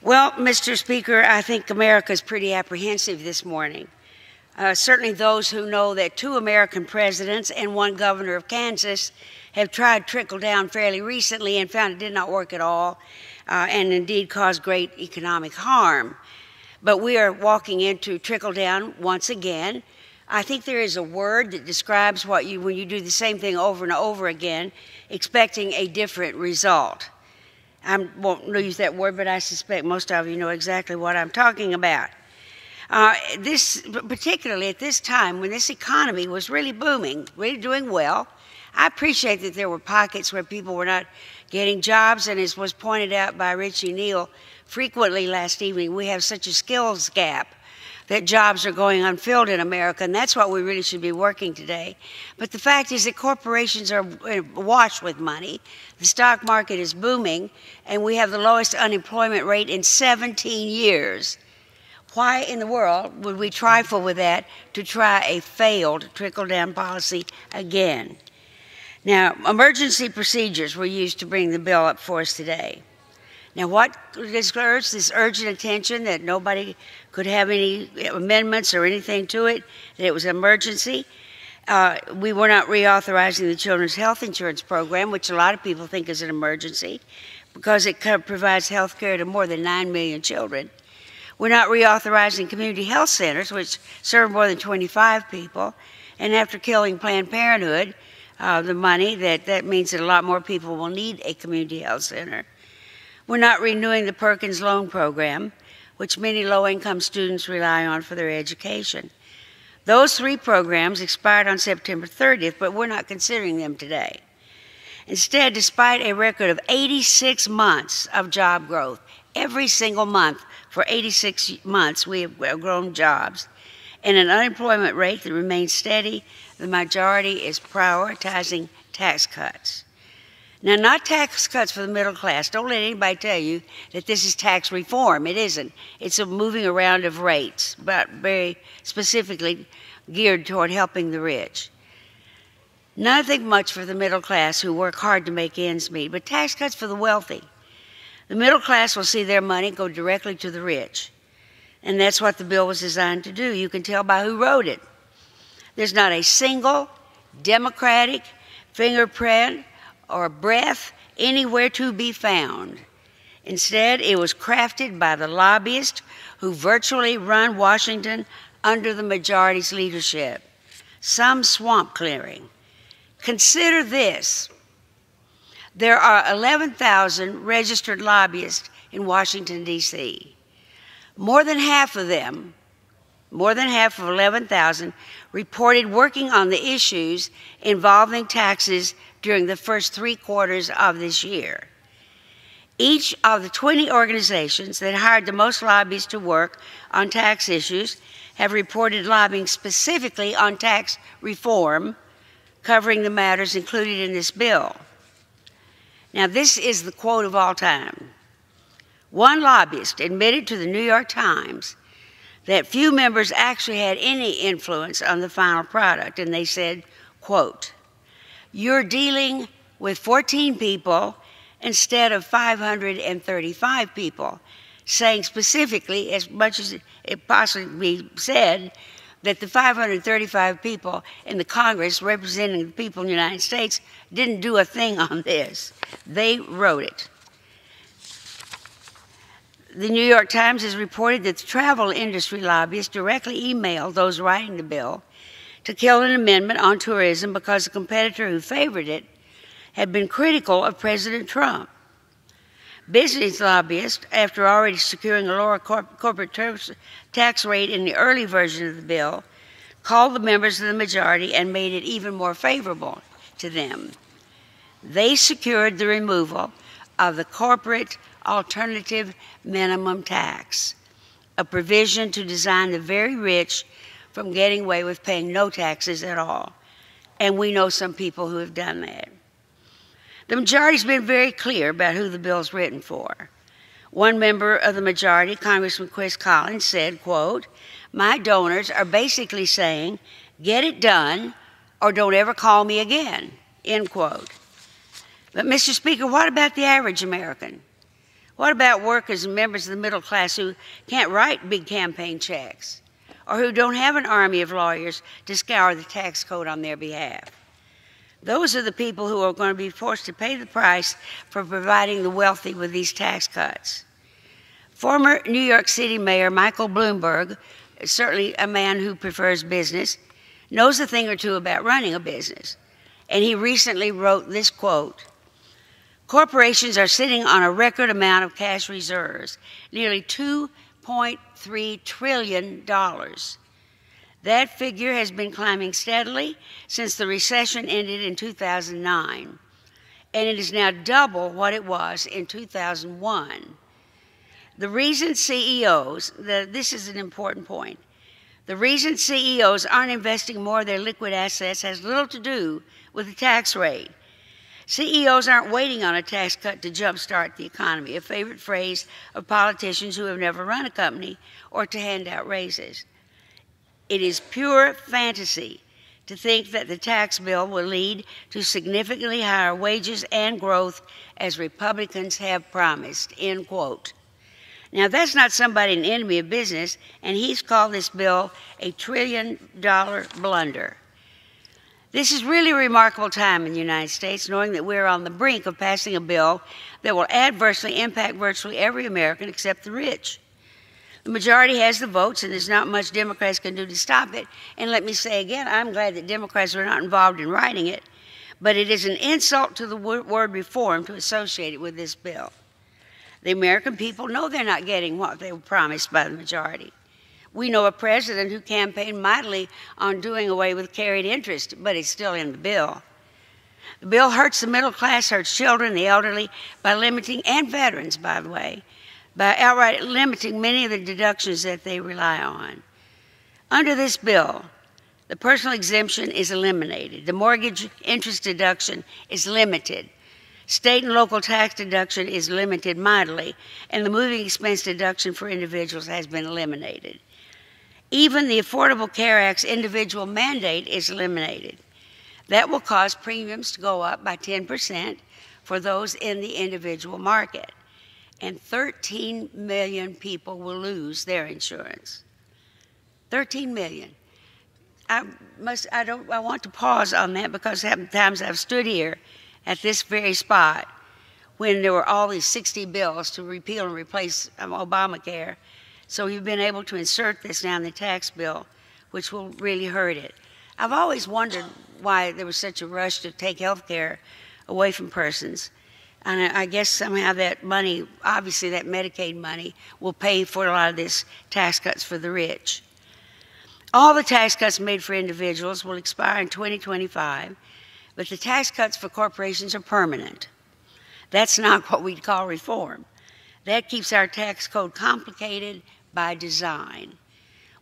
Well, Mr. Speaker, I think America is pretty apprehensive this morning. Certainly those who know that 2 American presidents and 1 governor of Kansas have tried trickle down fairly recently and found it did not work at all, and indeed caused great economic harm. But we are walking into trickle down once again. I think there is a word that describes when you do the same thing over and over again, expecting a different result. I won't use that word, but I suspect most of you know exactly what I'm talking about. Particularly at this time when this economy was really booming, really doing well. I appreciate that there were pockets where people were not getting jobs, and as was pointed out by Richie Neal frequently last evening, we have such a skills gap that jobs are going unfilled in America, and that's what we really should be working today. But the fact is that corporations are awash with money, the stock market is booming, and we have the lowest unemployment rate in 17 years. Why in the world would we trifle with that to try a failed trickle-down policy again? Now, emergency procedures were used to bring the bill up for us today. Now, what discouraged this urgent attention that nobody could have any amendments or anything to it, that it was an emergency? We were not reauthorizing the Children's Health Insurance Program, which a lot of people think is an emergency, because it provides health care to more than 9 million children. We're not reauthorizing community health centers, which serve more than 25 people. And after killing Planned Parenthood, the money, that means that a lot more people will need a community health center. We're not renewing the Perkins Loan Program, which many low-income students rely on for their education. Those 3 programs expired on September 30th, but we're not considering them today. Instead, despite a record of 86 months of job growth, every single month for 86 months we have grown jobs, and an unemployment rate that remains steady, the majority is prioritizing tax cuts. Now, not tax cuts for the middle class. Don't let anybody tell you that this is tax reform. It isn't. It's a moving around of rates, but very specifically geared toward helping the rich. Nothing much for the middle class who work hard to make ends meet, but tax cuts for the wealthy. The middle class will see their money go directly to the rich. And that's what the bill was designed to do. You can tell by who wrote it. There's not a single Democratic fingerprint or breath anywhere to be found. Instead, it was crafted by the lobbyists who virtually run Washington under the majority's leadership. Some swamp clearing. Consider this. There are 11,000 registered lobbyists in Washington, D.C. More than half of them, more than half of 11,000, reported working on the issues involving taxes during the first 3 quarters of this year. Each of the 20 organizations that hired the most lobbyists to work on tax issues have reported lobbying specifically on tax reform, covering the matters included in this bill. Now, this is the quote of all time. One lobbyist admitted to the New York Times that few members actually had any influence on the final product, and they said, quote, "You're dealing with 14 people instead of 535 people," saying specifically, as much as it possibly said, that the 535 people in the Congress representing the people in the United States didn't do a thing on this. They wrote it. The New York Times has reported that the travel industry lobbyists directly emailed those writing the bill to kill an amendment on tourism because the competitor who favored it had been critical of President Trump. Business lobbyists, after already securing a lower corporate tax rate in the early version of the bill, called the members of the majority and made it even more favorable to them. They secured the removal of the corporate alternative minimum tax, a provision to design the very rich from getting away with paying no taxes at all. And we know some people who have done that. The majority's been very clear about who the bill's written for. One member of the majority, Congressman Chris Collins, said, quote, "My donors are basically saying, get it done or don't ever call me again," end quote. But, Mr. Speaker, what about the average American? What about workers and members of the middle class who can't write big campaign checks or who don't have an army of lawyers to scour the tax code on their behalf? Those are the people who are going to be forced to pay the price for providing the wealthy with these tax cuts. Former New York City Mayor Michael Bloomberg, certainly a man who prefers business, knows a thing or two about running a business. And he recently wrote this quote: "Corporations are sitting on a record amount of cash reserves, nearly $2.3 trillion. That figure has been climbing steadily since the recession ended in 2009, and it is now double what it was in 2001. The reason CEOs, this is an important point, the reason CEOs aren't investing more of their liquid assets has little to do with the tax rate. CEOs aren't waiting on a tax cut to jumpstart the economy, a favorite phrase of politicians who have never run a company, or to hand out raises. It is pure fantasy to think that the tax bill will lead to significantly higher wages and growth as Republicans have promised," end quote. Now, that's not somebody an enemy of business, and he's called this bill a $1 trillion blunder. This is really a remarkable time in the United States, knowing that we're on the brink of passing a bill that will adversely impact virtually every American except the rich. The majority has the votes, and there's not much Democrats can do to stop it. And let me say again, I'm glad that Democrats are not involved in writing it, but it is an insult to the word reform to associate it with this bill. The American people know they're not getting what they were promised by the majority. We know a president who campaigned mightily on doing away with carried interest, but it's still in the bill. The bill hurts the middle class, hurts children, the elderly, by limiting, and veterans, by the way, by outright limiting many of the deductions that they rely on. Under this bill, the personal exemption is eliminated. The mortgage interest deduction is limited. State and local tax deduction is limited mightily, and the moving expense deduction for individuals has been eliminated. Even the Affordable Care Act's individual mandate is eliminated. That will cause premiums to go up by 10% for those in the individual market, and 13 million people will lose their insurance. 13 million. I want to pause on that because times I've stood here at this very spot when there were all these 60 bills to repeal and replace Obamacare. So we've been able to insert this now in the tax bill, which will really hurt it. I've always wondered why there was such a rush to take health care away from persons. And I guess somehow that money, obviously that Medicaid money, will pay for a lot of this tax cuts for the rich. All the tax cuts made for individuals will expire in 2025, but the tax cuts for corporations are permanent. That's not what we'd call reform. That keeps our tax code complicated by design.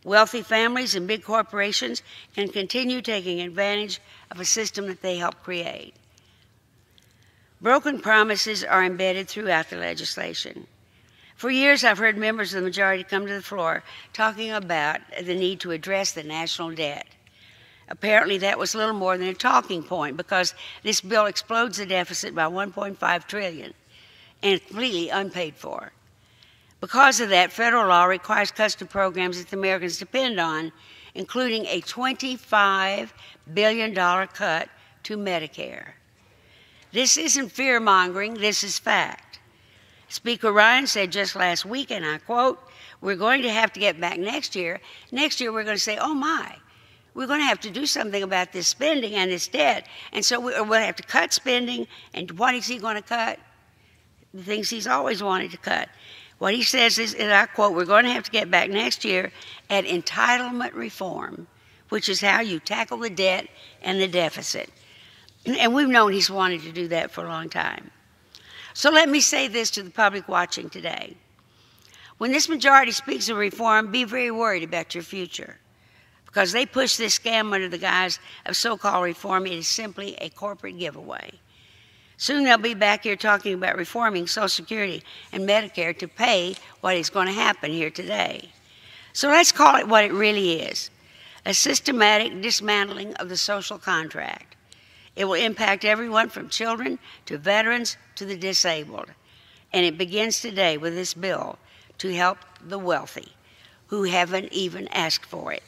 Wealthy families and big corporations can continue taking advantage of a system that they helped create. Broken promises are embedded throughout the legislation. For years, I've heard members of the majority come to the floor talking about the need to address the national debt. Apparently, that was little more than a talking point because this bill explodes the deficit by $1.5 trillion and completely unpaid for. Because of that, federal law requires cuts to programs that the Americans depend on, including a $25 billion cut to Medicare. This isn't fear-mongering, this is fact. Speaker Ryan said just last week, and I quote, "We're going to have to get back next year. Next year we're going to say, oh my, we're going to have to do something about this spending and this debt. And so we'll have to cut spending. And what is he going to cut? The things he's always wanted to cut. What he says is, and I quote, we're going to have to get back next year at entitlement reform, which is how you tackle the debt and the deficit. And we've known he's wanted to do that for a long time. So let me say this to the public watching today. When this majority speaks of reform, be very worried about your future. Because they push this scam under the guise of so-called reform, it is simply a corporate giveaway. Soon they'll be back here talking about reforming Social Security and Medicare to pay what is going to happen here today. So let's call it what it really is, a systematic dismantling of the social contract. It will impact everyone from children to veterans to the disabled. And it begins today with this bill to help the wealthy who haven't even asked for it.